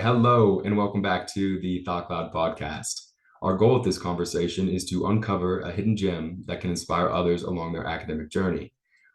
right. Hello, and welcome back to the Thought Cloud podcast. Our goal with this conversation is to uncover a hidden gem that can inspire others along their academic journey.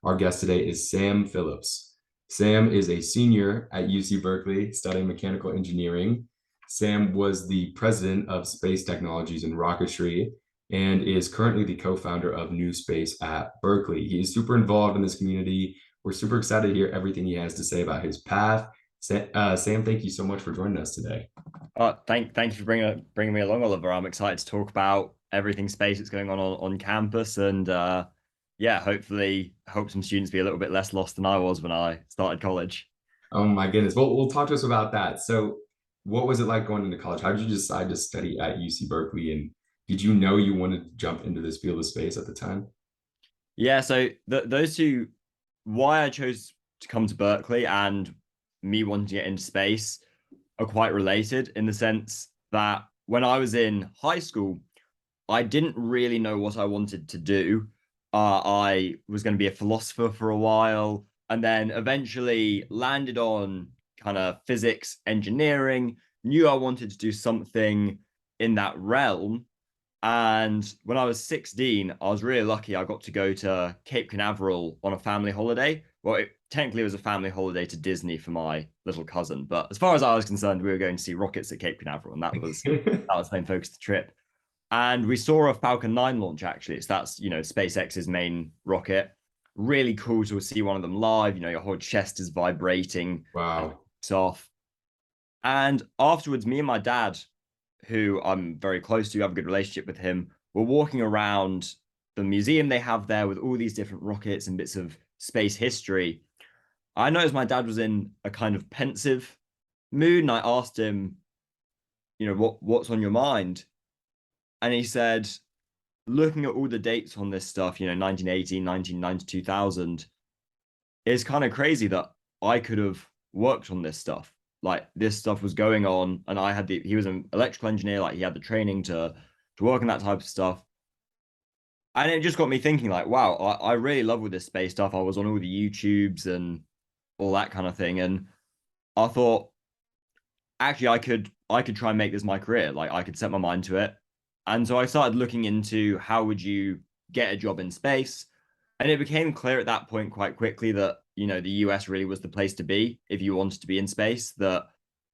Our guest today is Sam Phillips. Sam is a senior at UC Berkeley studying mechanical engineering. Sam was the president of Space Technologies and Rocketry and is currently the co-founder of NewSpace at Berkeley. He is super involved in this community. We're super excited to hear everything he has to say about his path. Sam, thank you so much for joining us today. Thank you for bringing me along, Oliver. I'm excited to talk about everything space that's going on campus, and yeah, hopefully help some students be a little bit less lost than I was when I started college. Oh my goodness. Well, we'll talk to us about that. So, what was it like going into college? How did you decide to study at UC Berkeley? And did you know you wanted to jump into this field of space at the time? Yeah, so those two, why I chose to come to Berkeley and me wanting to get into space are quite related in the sense that when I was in high school, I didn't really know what I wanted to do. I was going to be a philosopher for a while, and then eventually landed on kind of physics, engineering, knew I wanted to do something in that realm. And when I was 16, I was really lucky. I got to go to Cape Canaveral on a family holiday. Well, it technically was a family holiday to Disney for my little cousin, but as far as I was concerned, we were going to see rockets at Cape Canaveral, and that was the main focus of the trip. And we saw a Falcon 9 launch actually. So that's, SpaceX's main rocket. Really cool to see one of them live. Your whole chest is vibrating as Wow. it's off. And afterwards, me and my dad, who I'm very close to, have a good relationship with him, were walking around the museum they have there with all these different rockets and bits of space history. I noticed my dad was in a kind of pensive mood, and I asked him, what's on your mind? And he said, looking at all the dates on this stuff, 1918, 1990, 2000, it's kind of crazy that I could have worked on this stuff. Like this stuff was going on, and he was an electrical engineer, like he had the training to work on that type of stuff. And it just got me thinking, like, wow, I really love with this space stuff. I was on all the YouTubes and all that kind of thing. And I thought, actually, I could try and make this my career. Like I could set my mind to it. And so I started looking into how would you get a job in space. And it became clear at that point quite quickly that, the US really was the place to be if you wanted to be in space. That,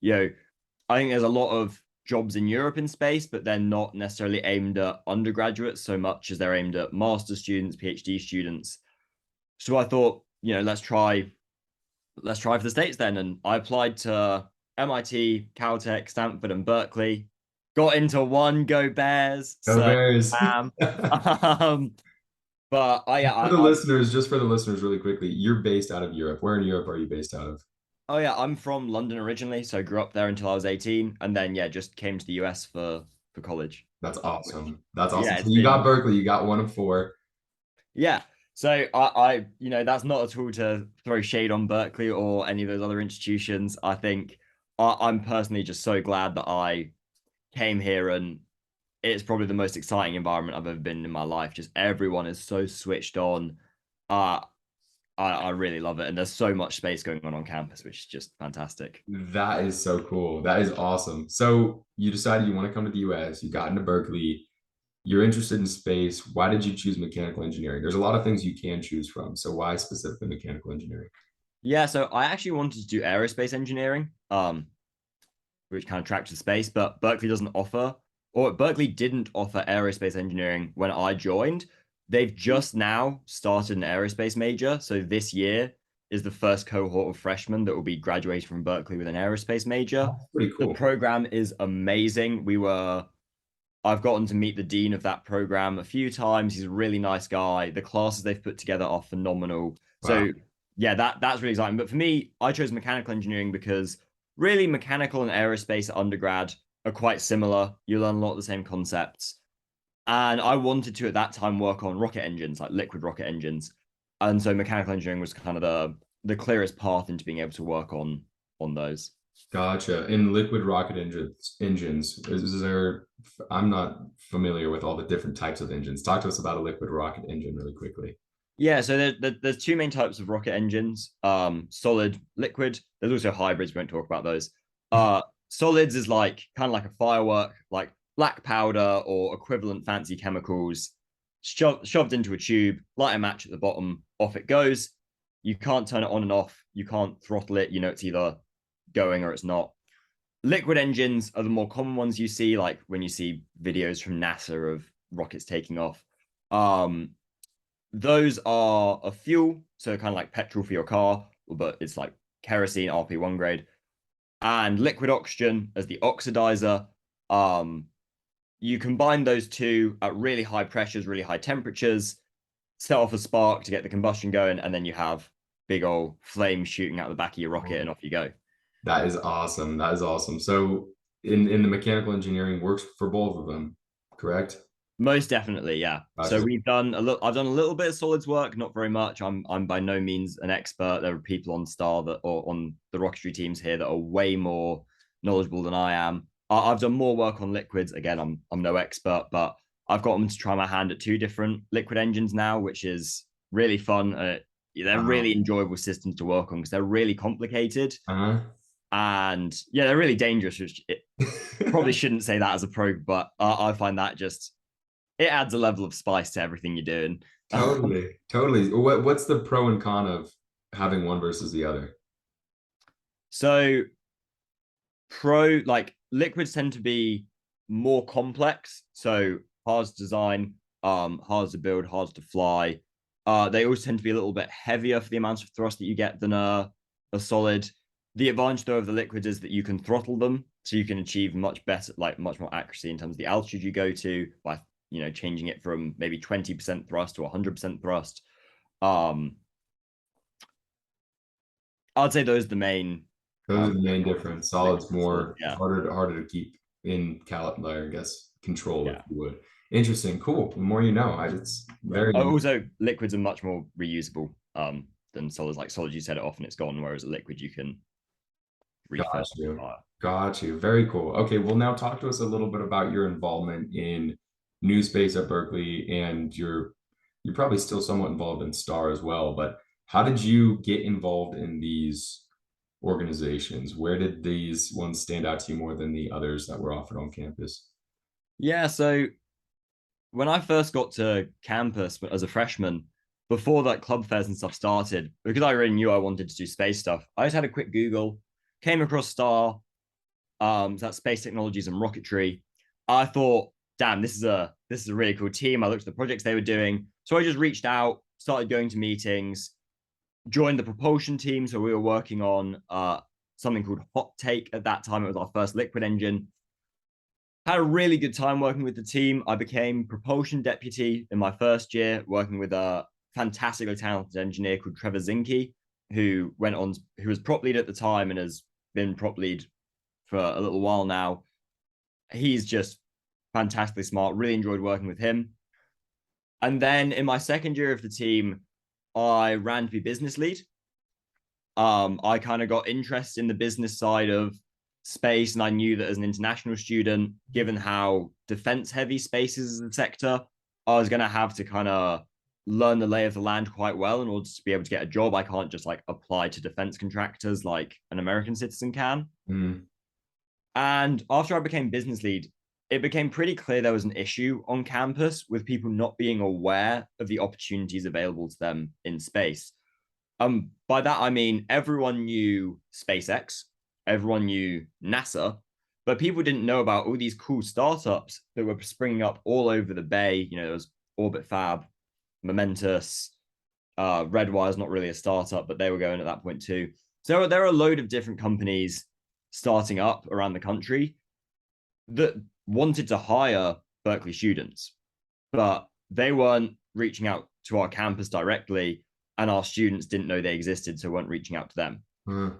I think there's a lot of jobs in Europe in space, but they're not necessarily aimed at undergraduates so much as they're aimed at master students, PhD students. So I thought, let's try for the States then. And I applied to MIT, Caltech, Stanford, and Berkeley. Got into one, go Bears. Go So Bears. um, but For the listeners, just for the listeners, really quickly, you're based out of Europe. Where in Europe are you based out of? oh yeah, I'm from London originally, so grew up there until I was 18, and then yeah, just came to the US for college. That's Which awesome. That's awesome. yeah, So it's you got been Berkeley, you got one of four. yeah. So I that's not at all to throw shade on Berkeley or any of those other institutions. I think I'm personally just so glad that I came here, and it's probably the most exciting environment I've ever been in my life. Just everyone is so switched on. Uh I really love it, and there's so much space going on campus, which is just fantastic. That is so cool. That is awesome. So you decided you want to come to the US, you got into Berkeley, you're interested in space. Why did you choose mechanical engineering? There's a lot of things you can choose from. So why specifically mechanical engineering? Yeah, so I actually wanted to do aerospace engineering, which kind of tracked to space, but Berkeley didn't offer aerospace engineering when I joined. They've just now started an aerospace major. So this year is the first cohort of freshmen that will be graduating from Berkeley with an aerospace major. That's pretty The cool. program is amazing. I've gotten to meet the dean of that program a few times. He's a really nice guy. The classes they've put together are phenomenal. Wow. So yeah, that's really exciting. But for me, I chose mechanical engineering because really mechanical and aerospace at undergrad are quite similar. You learn a lot of the same concepts. And I wanted to at that time work on rocket engines, like liquid rocket engines. And so mechanical engineering was kind of the clearest path into being able to work on those. Gotcha. In liquid rocket engines, is there, I'm not familiar with all the different types of engines. Talk to us about a liquid rocket engine really quickly. Yeah, so there's two main types of rocket engines, solid, liquid. There's also hybrids, we won't talk about those. solids is like kind of like a firework, like black powder or equivalent fancy chemicals shoved into a tube, light a match at the bottom, off it goes. You can't turn it on and off. You can't throttle it. You know, it's either going or it's not. Liquid engines are the more common ones you see, like when you see videos from NASA of rockets taking off. Those are a fuel, so kind of like petrol for your car, but it's like kerosene, RP1 grade, and liquid oxygen as the oxidizer. You combine those two at really high pressures, really high temperatures, set off a spark to get the combustion going, and then you have big old flame shooting out the back of your rocket, and off you go. That is awesome. That is awesome. So in the mechanical engineering works for both of them, correct? Most definitely, yeah. So Gotcha. we've done a little. I've done a little bit of solids work, not very much. I'm by no means an expert. There are people on Star that or on the rocketry teams here that are way more knowledgeable than I am. I've done more work on liquids. Again, I'm no expert, but I've got them to try my hand at two different liquid engines now, which is really fun. They're Wow. really enjoyable systems to work on because they're really complicated Uh-huh. and yeah, they're really dangerous. Which probably shouldn't say that as a pro, but I find that just it adds a level of spice to everything you're doing. Totally. Totally. What's the pro and con of having one versus the other? So pro like liquids tend to be more complex, so hard to design, hard to build, hard to fly. They also tend to be a little bit heavier for the amount of thrust that you get than a solid. The advantage though of the liquids is that you can throttle them, so you can achieve much better, like much more accuracy in terms of the altitude you go to by changing it from maybe 20% thrust to 100% thrust. Um, I'd say those are the main Those kind are of the main differences difference. between liquids Solid's and solids. more Yeah, harder to keep in I guess, control, if yeah. you would. Interesting. Cool. The more you know. It's Yeah. very Also, liquids are much more reusable than solids. Like solids, you set it off and it's gone, whereas a liquid you can refill got you. fire. Got you. Very cool. Okay, well now talk to us a little bit about your involvement in NewSpace at Berkeley, and you're probably still somewhat involved in STAR as well, but how did you get involved in these organizations? Where did these ones stand out to you more than the others that were offered on campus? Yeah. So when I first got to campus as a freshman, before that club fairs and stuff started, because I already knew I wanted to do space stuff, I just had a quick Google, came across STAR, so that's Space Technologies and Rocketry. I thought, damn, this is a really cool team. I looked at the projects they were doing, so I just reached out, started going to meetings, joined the propulsion team. So we were working on something called Hot Take at that time. It was our first liquid engine. Had a really good time working with the team. I became propulsion deputy in my first year, working with a fantastically talented engineer called Trevor Zinke, who was prop lead at the time and has been prop lead for a little while now. He's just fantastically smart. Really enjoyed working with him. And then in my second year of the team, I ran to be business lead. I kind of got interested in the business side of space, and I knew that as an international student, given how defense heavy space is as a sector, I was going to have to kind of learn the lay of the land quite well in order to be able to get a job. I can't just like apply to defense contractors like an American citizen can. Mm, And after I became business lead, it became pretty clear there was an issue on campus with people not being aware of the opportunities available to them in space. By that I mean everyone knew SpaceX, everyone knew NASA, but people didn't know about all these cool startups that were springing up all over the bay. There was OrbitFab, Momentous, Redwire's not really a startup, but they were going at that point too. So there are a load of different companies starting up around the country that wanted to hire Berkeley students, but they weren't reaching out to our campus directly, and our students didn't know they existed, so weren't reaching out to them. mm,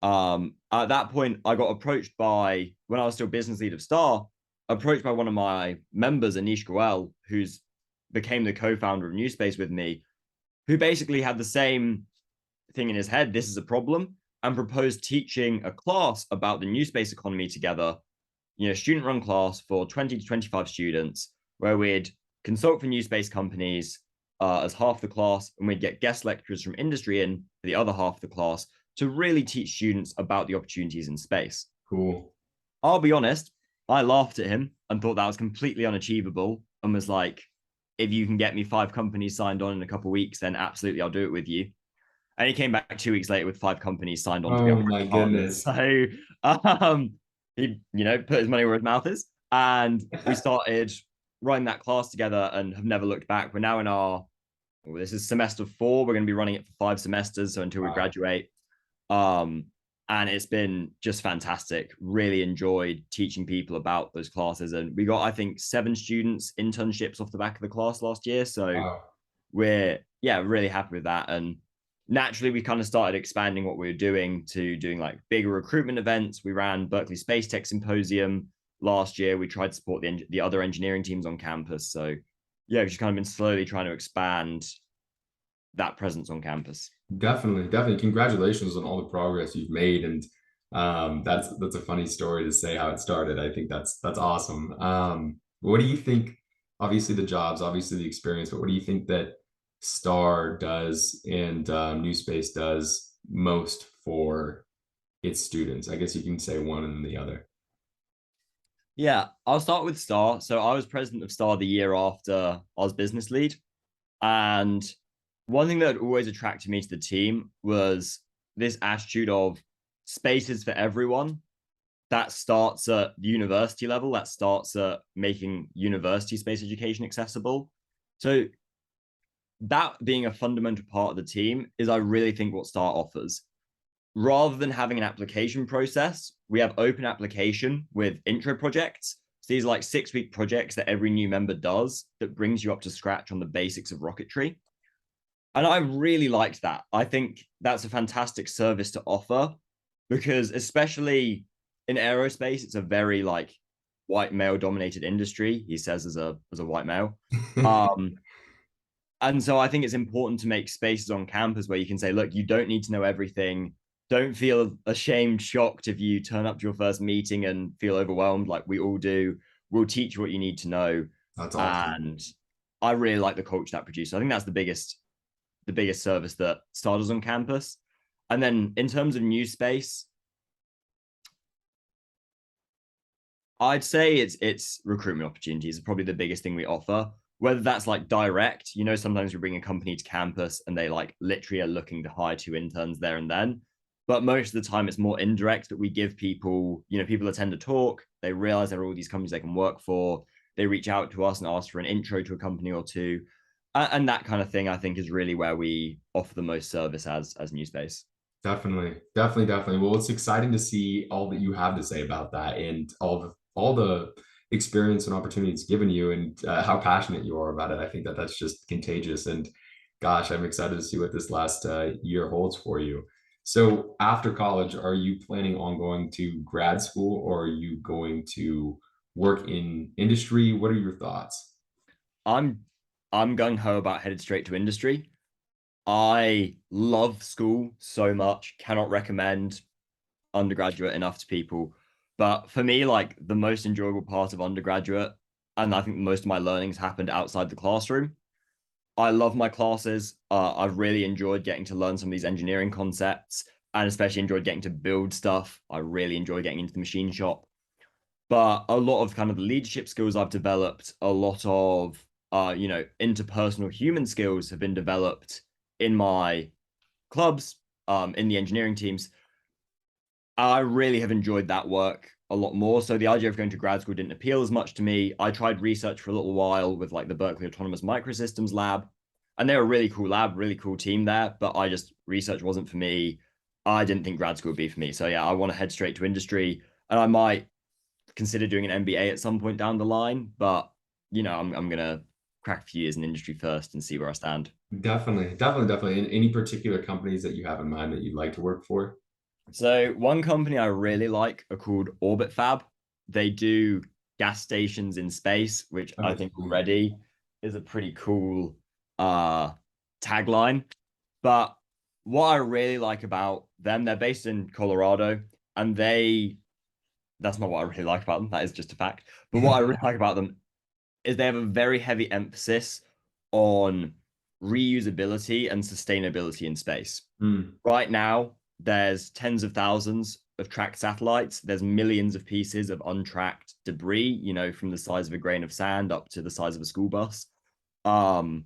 At that point, I got approached by, when I was still business lead of Star, approached by one of my members, Anish Goel, who's became the co-founder of NewSpace with me, who basically had the same thing in his head. This is a problem, and proposed teaching a class about the NewSpace economy together. Student run class for 20 to 25 students, where we'd consult for NewSpace companies as half the class, and we'd get guest lecturers from industry in for the other half of the class to really teach students about the opportunities in space. Cool. I'll be honest, I laughed at him and thought that was completely unachievable and was like, if you can get me 5 companies signed on in a couple of weeks, then absolutely I'll do it with you. And he came back 2 weeks later with 5 companies signed on to be Oh our my partners. goodness. So he, put his money where his mouth is. And we started running that class together and have never looked back. We're now in this is semester 4. We're going to be running it for 5 semesters. So until we Wow. graduate. And it's been just fantastic. Really enjoyed teaching people about those classes. And we got, I think, 7 students internships off the back of the class last year. So Wow. we're, yeah, really happy with that. And naturally, we kind of started expanding what we were doing to doing like bigger recruitment events. We ran Berkeley Space Tech Symposium last year. We tried to support the other engineering teams on campus. So yeah, we've just kind of been slowly trying to expand that presence on campus. Definitely, definitely. Congratulations on all the progress you've made, and that's a funny story to say how it started. I think that's awesome. What do you think? Obviously, the jobs, obviously the experience, but what do you think that Star does and NewSpace does most for its students? I guess you can say one and then the other. Yeah, I'll start with Star. So I was president of Star the year after I was business lead. And one thing that always attracted me to the team was this attitude of spaces for everyone. That starts at the university level, that starts at making university space education accessible. So that being a fundamental part of the team is, I really think, what Star offers. Rather than having an application process, we have open application with intro projects. So these are like 6-week projects that every new member does that brings you up to scratch on the basics of rocketry. And I really liked that. I think that's a fantastic service to offer because, especially in aerospace, it's a very like white male dominated industry, he says as a white male. Um, and so I think it's important to make spaces on campus where you can say, look, you don't need to know everything. Don't feel ashamed, shocked if you turn up to your first meeting and feel overwhelmed like we all do. We'll teach you what you need to know. That's awesome. And I really like the culture that produces. I think that's the biggest service that Star does on campus. And then in terms of NewSpace, I'd say it's recruitment opportunities are probably the biggest thing we offer. Whether that's like direct, sometimes we bring a company to campus and they like literally are looking to hire 2 interns there and then. But most of the time it's more indirect that we give people, people attend a talk, they realize there are all these companies they can work for. They reach out to us and ask for an intro to a company or two. And that kind of thing, I think, is really where we offer the most service as NewSpace. Definitely, definitely, definitely. Well, it's exciting to see all that you have to say about that and all the experience and opportunities given you and how passionate you are about it. I think that that's just contagious. And gosh, I'm excited to see what this last year holds for you. So after college, are you planning on going to grad school or are you going to work in industry? What are your thoughts? I'm I'm gung ho about headed straight to industry. I love school so much, cannot recommend undergraduate enough to people. But for me, like the most enjoyable part of undergraduate, and I think most of my learnings happened outside the classroom. I love my classes. I've really enjoyed getting to learn some of these engineering concepts and especially enjoyed getting to build stuff. I really enjoy getting into the machine shop. But a lot of kind of the leadership skills I've developed, a lot of interpersonal human skills have been developed in my clubs, in the engineering teams. I really have enjoyed that work a lot more. So the idea of going to grad school didn't appeal as much to me. I tried research for a little while with like the Berkeley Autonomous Microsystems Lab, and they're a really cool lab, really cool team there. But research wasn't for me. I didn't think grad school would be for me. So yeah, I want to head straight to industry, and I might consider doing an MBA at some point down the line. But I'm gonna crack a few years in industry first and see where I stand. Definitely, definitely, definitely. And any particular companies that you have in mind that you'd like to work for? So one company I really like are called OrbitFab. They do gas stations in space, which I Oh, think sweet. already is a pretty cool uh tagline. But what I really like about them, they're based in Colorado, and that's not what I really like about them. That is just a fact. But what I really like about them is they have a very heavy emphasis on reusability and sustainability in space. Hmm. Right now, there's tens of thousands of tracked satellites, there's millions of pieces of untracked debris, from the size of a grain of sand up to the size of a school bus. And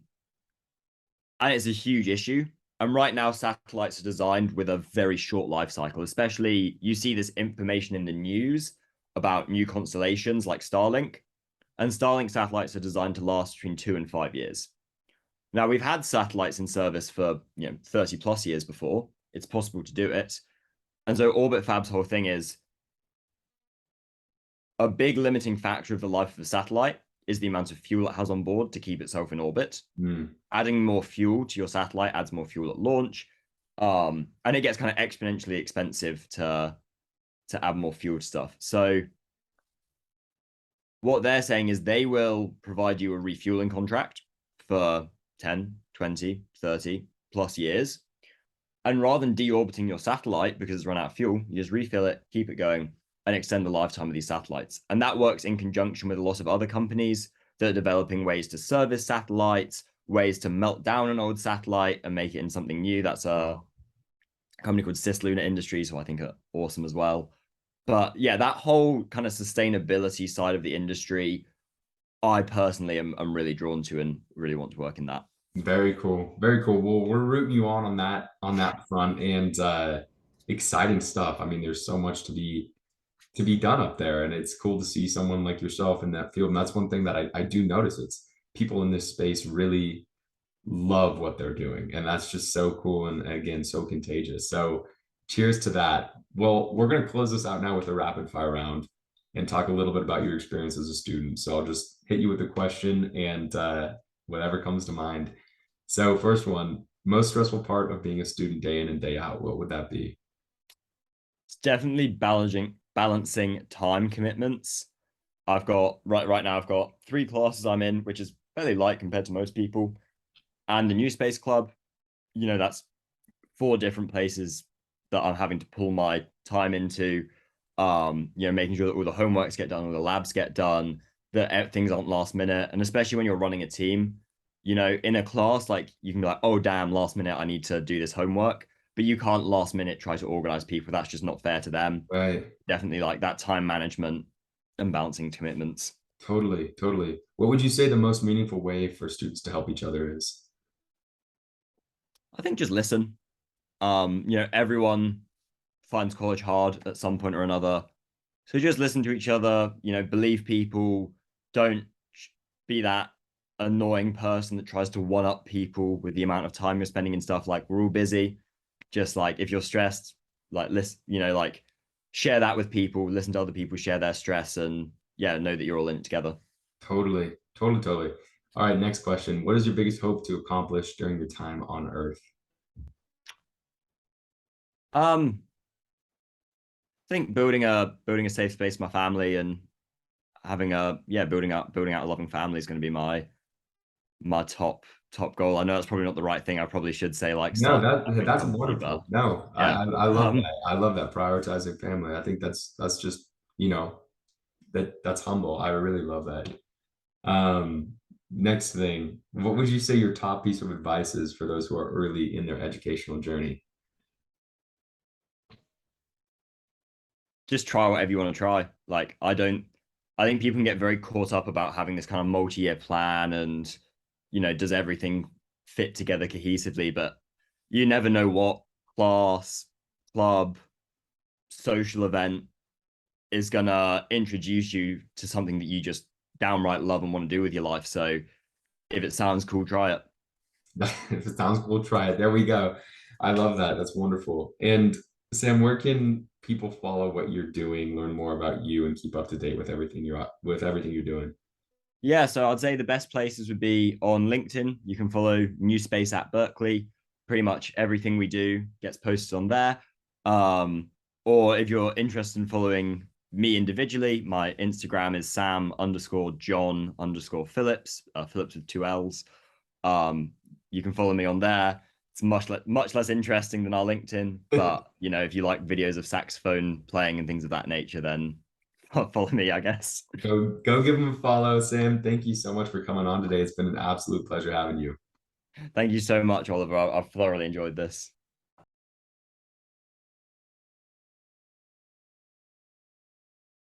it's a huge issue. And right now, satellites are designed with a very short life cycle, especially you see this information in the news about new constellations like Starlink. And Starlink satellites are designed to last between 2 and 5 years. Now, we've had satellites in service for 30 plus years before. It's possible to do it. And so OrbitFab's whole thing is a big limiting factor of the life of a satellite is the amount of fuel it has on board to keep itself in orbit. Adding more fuel to your satellite adds more fuel at launch. And it gets kind of exponentially expensive to add more fuel to stuff. So what they're saying is they will provide you a refueling contract for 10, 20, 30 plus years. And rather than deorbiting your satellite because it's run out of fuel, you just refill it, keep it going, and extend the lifetime of these satellites. And that works in conjunction with a lot of other companies that are developing ways to service satellites, ways to melt down an old satellite and make it into something new. That's a company called Cislunar Industries, who I think are awesome as well. But yeah, that whole kind of sustainability side of the industry, I personally am really drawn to and really want to work in that. Very cool. Very cool. Well, we're rooting you on that front, and exciting stuff. I mean, there's so much to be done up there, and it's cool to see someone like yourself in that field. And that's one thing that I do notice. It's people in this space really love what they're doing, and that's just so cool and again so contagious. So cheers to that. Well, we're going to close this out now with a rapid fire round and talk a little bit about your experience as a student. So I'll just hit you with a question and whatever comes to mind. So first one, most stressful part of being a student day in and day out, what would that be? It's definitely balancing time commitments. I've got right now I've got 3 classes I'm in, which is fairly light compared to most people, and the NewSpace Club. That's 4 different places that I'm having to pull my time into. Making sure that all the homeworks get done, all the labs get done, that things aren't last minute, and especially when you're running a team, in a class, like you can be like, oh damn, last minute I need to do this homework, but you can't last minute try to organize people. That's just not fair to them. Right. Definitely like that time management and balancing commitments. Totally, totally. What would you say the most meaningful way for students to help each other is? I think just listen. Everyone finds college hard at some point or another. So just listen to each other, believe people, don't be that annoying person that tries to one up people with the amount of time you're spending in stuff. Like we're all busy. Just like if you're stressed, like listen, like share that with people, listen to other people share their stress, and yeah, know that you're all in it together. Totally, totally, totally. All right, next question. What is your biggest hope to accomplish during your time on Earth? Um, I think building a safe space for my family and having building out a loving family is going to be my top goal. I know that's probably not the right thing. I probably should say like No, start a that's company, but wonderful. No, yeah. I love that. I love that prioritizing family. I think that's just, that's humble. I really love that. Next thing, what would you say your top piece of advice is for those who are early in their educational journey? Just try whatever you want to try. Like I think people can get very caught up about having this kind of multi-year plan and does everything fit together cohesively, but you never know what class, club, social event is gonna introduce you to something that you just downright love and want to do with your life. So if it sounds cool, try it. If it sounds cool, try it. There we go. I love that. That's wonderful. And Sam, where can people follow what you're doing, learn more about you, and keep up to date with everything you're doing? Yeah, so I'd say the best places would be on LinkedIn. You can follow NewSpace at Berkeley. Pretty much everything we do gets posted on there. Or if you're interested in following me individually, my Instagram is Sam_John_Phillips, Phillips with 2 L's. You can follow me on there. It's much less interesting than our LinkedIn, but if you like videos of saxophone playing and things of that nature, then follow me, I guess. Go give them a follow, Sam. Thank you so much for coming on today. It's been an absolute pleasure having you. Thank you so much, Oliver. I've thoroughly enjoyed this.